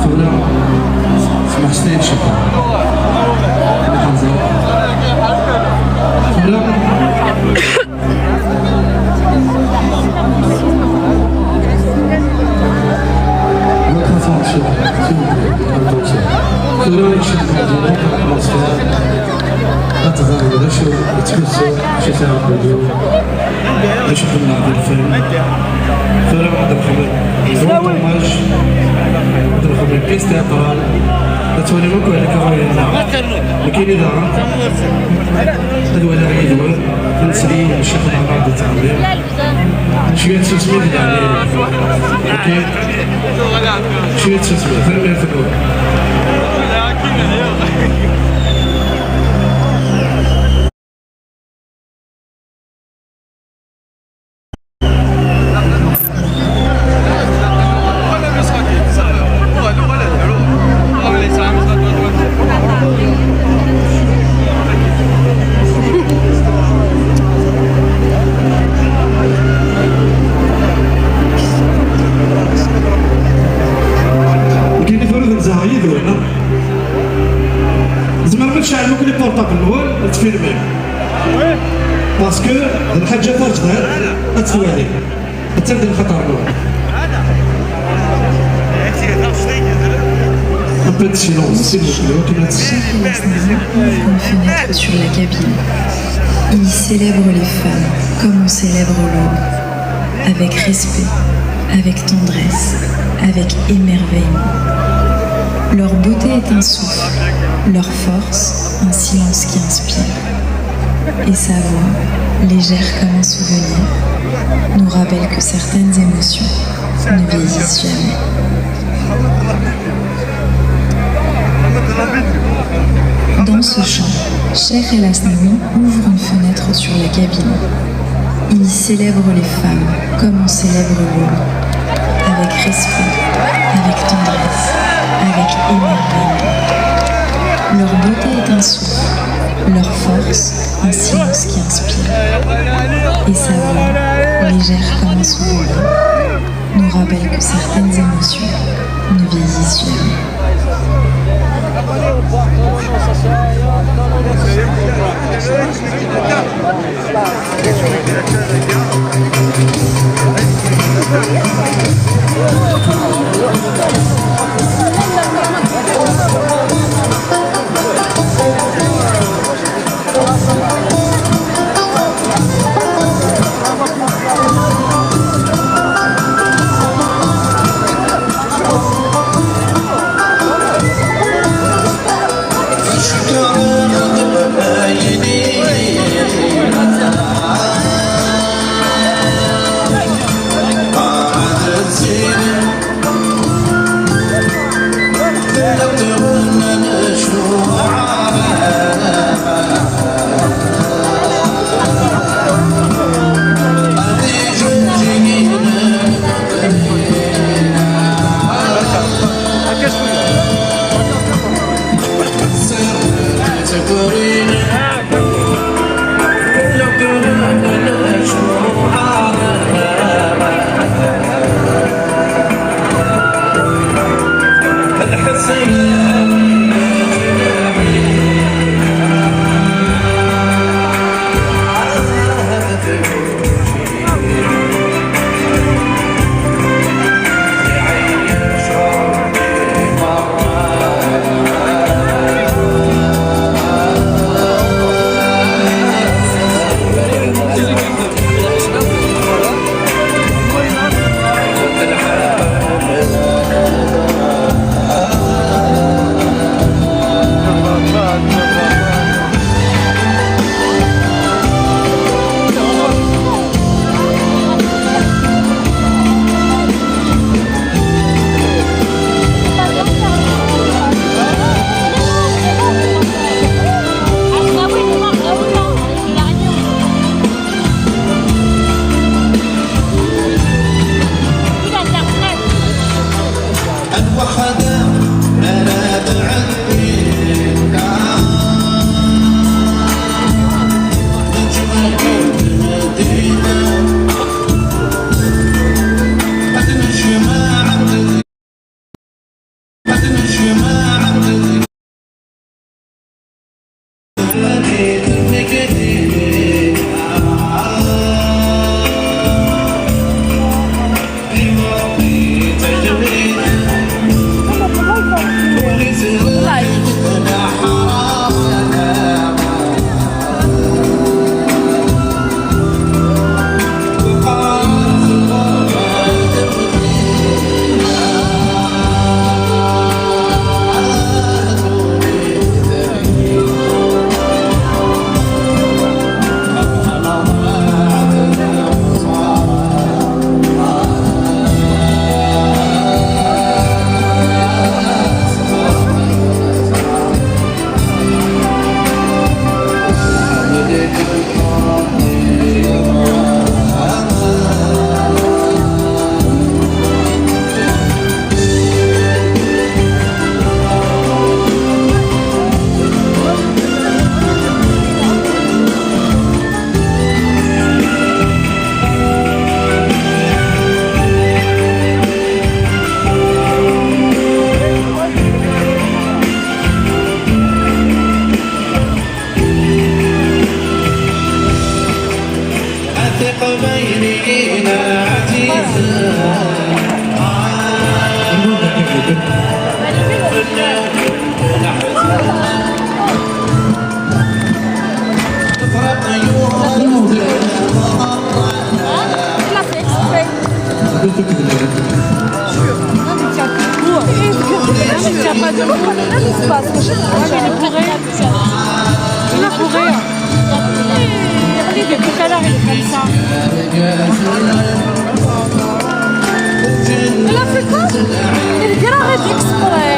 فولا سمح سنين شكرا أنا حمزة فولا ما تفهم شو فولا يشد هذه الأتموسفير أتظاهر هذا شو يتكسر شو ساعة بدو نشوف هذا الفيلم فولا هذا الخبر يزور طماج هذا الخبر كيس تقال تولي مكو على كفاية لكن إذا الولا يدور نسري الشيخ العراضي تعبير شوية تسمية يعني لكن شوية تسمية فيلم يفكر شعل ممكن يبورطابل الاول تفيلمي باسكو الحاجه فاجده تسوالي تبدا الخطر الاول un peu de silence s'il vous plaît. Une fenêtre sur la cabine. Il célèbre les femmes comme on célèbre l'aube, avec respect, avec tendresse, avec émerveillement. Leur beauté est un souffle, leur force, un silence qui inspire. Et sa voix, légère comme un souvenir, nous rappelle que certaines émotions ne vieillissent jamais. Dans ce chant, Cheikh El Hasnaoui ouvre une fenêtre sur la cabine. Il y célèbre les femmes comme on célèbre l'aube, avec respect, avec tendresse, avec émerveillement. Leur beauté est un souffle, leur force, un silence qui inspire. Et sa voix, légère comme un souvenir, nous rappelle que certaines émotions ne vieillissent jamais. Qu'est-ce qui se passe? Il est bourré. Il est bourré. Depuis tout à l'heure, il est comme ça. Elle a fait quoi? Elle arrête exprès.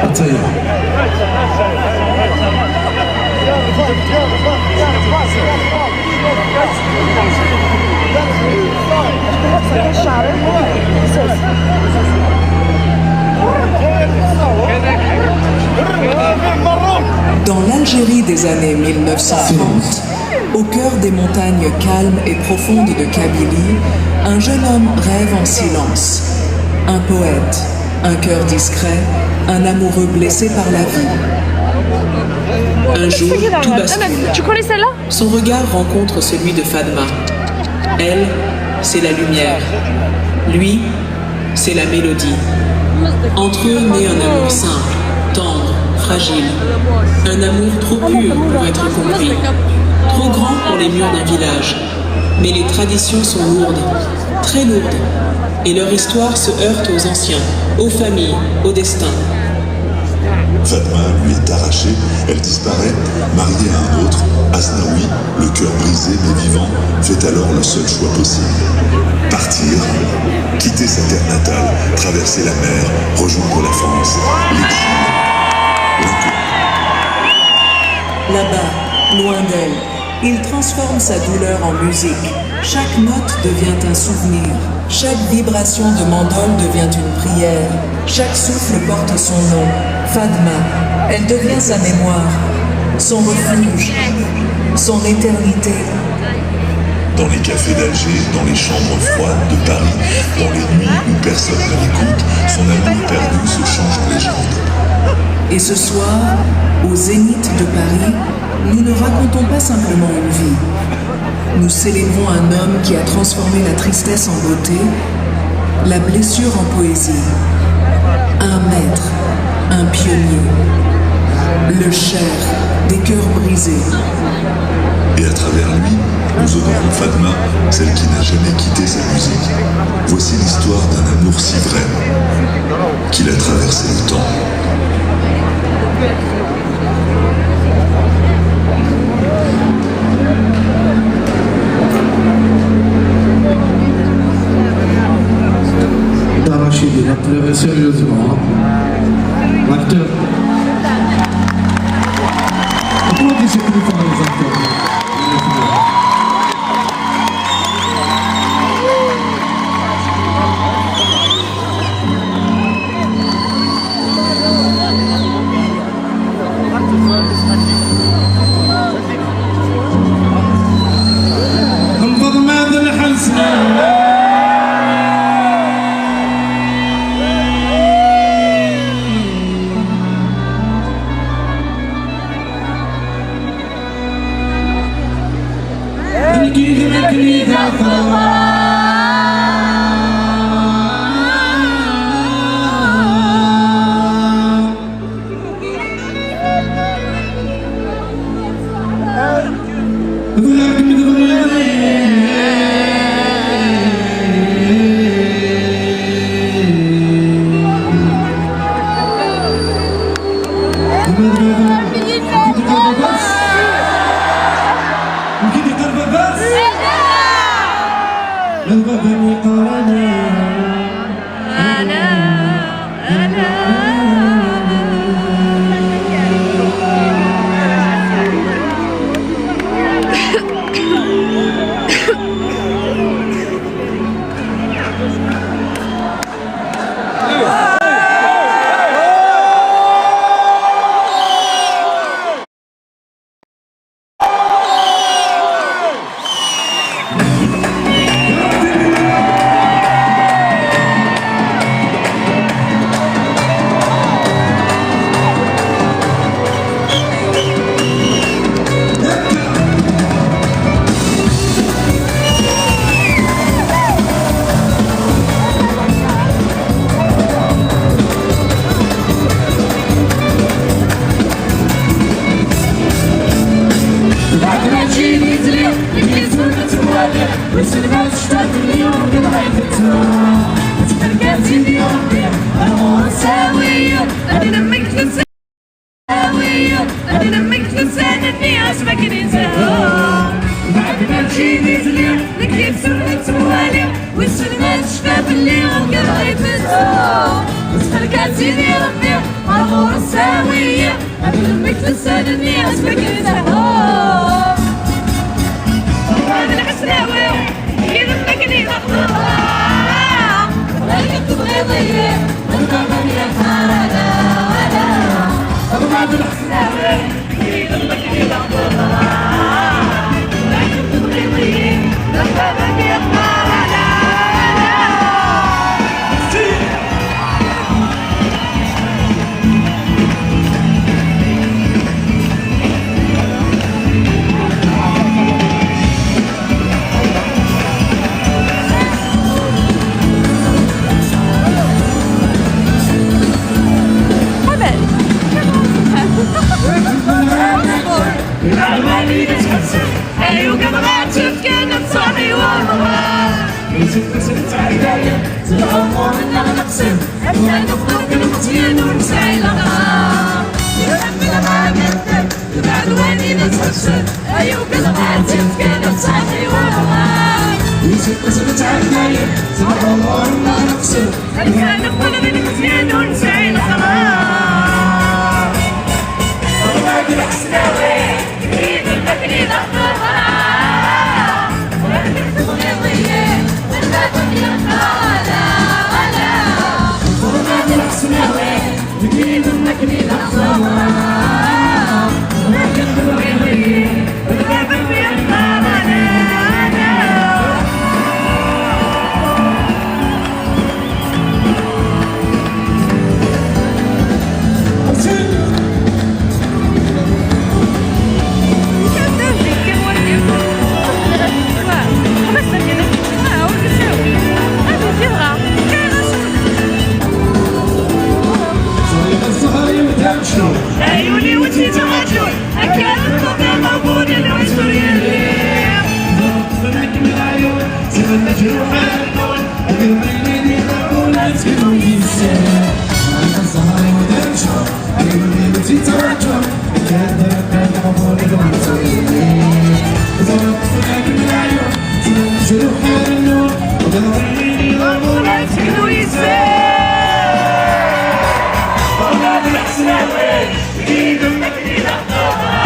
I'll tell you. Dans l'Algérie des années 1930, au cœur des montagnes calmes et profondes de Kabylie, un jeune homme rêve en silence. Un poète, un cœur discret, un amoureux blessé par la vie. Un jour, tout bascule. Tu connais celle-là? Son regard rencontre celui de Fadma. Elle, c'est la lumière. Lui, c'est la mélodie. Entre eux naît un amour simple, tendre, fragile. Un amour trop pur pour être compris. Trop grand pour les murs d'un village. Mais les traditions sont lourdes, très lourdes. Et leur histoire se heurte aux anciens, aux familles, au destin. Fadma lui est arrachée, elle disparaît, mariée à un autre. Asnaoui, le cœur brisé mais vivant, fait alors le seul choix possible. Partir, quitter sa terre natale, traverser la mer, rejoindre la France, l'exil, l'inconnu. Là-bas, loin d'elle, il transforme sa douleur en musique. Chaque note devient un souvenir. Chaque vibration de mandole devient une prière. Chaque souffle porte son nom. Fadma, elle devient sa mémoire, son refuge, son éternité. Dans les cafés d'Alger, dans les chambres froides de Paris, dans les nuits où personne ne l'écoute, son amour perdu se change en légende. Et ce soir, au Zénith de Paris, nous ne racontons pas simplement une vie. Nous célébrons un homme qui a transformé la tristesse en beauté, la blessure en poésie. Un maître, un pionnier, le cher des cœurs brisés. Et à travers lui, nous honorons Fadma, celle qui n'a jamais quitté sa musique. Voici l'histoire d'un amour si vrai qu'il a traversé le temps. Rachid, il a pleuré sérieusement. L'acteur. Applaudissez plus fort les acteurs. شباب اللي وكل غيبتهم تفرقات سيدي ربي عمور الساوية قبل امك تسالني اسمك لتهوم هذا العسراوي يذمك لي مخضوها ولكن تبغي ضيق من قبل يا خالة هذا العسراوي يذمك لي مخضوها ولكن تبغي ضيق من قبل يا خالة أيوة كبغات شفت كانت صاحي والله سبت عيدايا زرعوا منا نقسم أبدا نفضل كالمطيان ونسعي لغا يرمنا ما قدم بعد واني نتحسن أيوة كبغات شفت كانت صاحي والله سبت عيدايا زرعوا منا نقسم أبدا نفضل كالمطيان ونسعي لغا وبعد الحسناوي يريد المكني ضغطها ولكن تبغي ضيق من باب يرقالا وبعد الحسناوي يريد المكني ضغطها ولكن تبغي ضيق من باب يرقالا عيوني وجهي تغجر أكادكم بالمغبون العنصريين ضربتك من العيون سمن مجروح الكون وقلبين يضربون أسكنوا ينسان عند الزهر ودمشر عيوني وجهي تغجر أكادكم بالمغبون العنصريين ضربتك من العيون سمن مجروح الكون وقلبين يضربون أسكنوا ينسان وهذا الحسناوي يريد المكني لحظها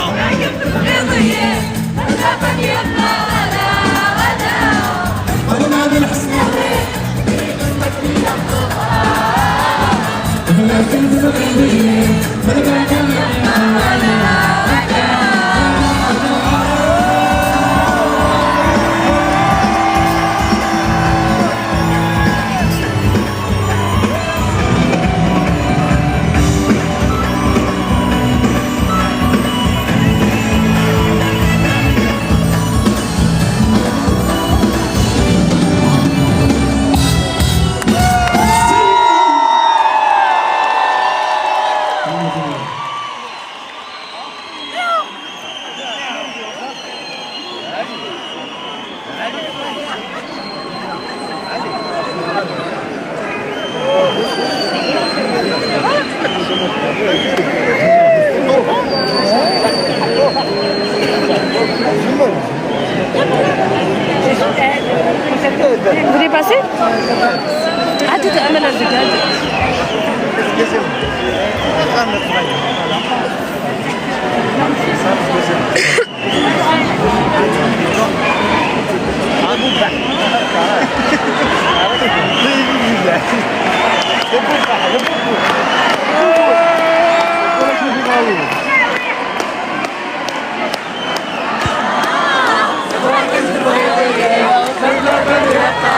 ولكن تبغي ضيق الغابة يلا غدا وهذا الحسناوي يريد المكني لحظها ولكن تبغي ضيق الغابة يلا غدا Vous voulez passer? Ah, tout est à la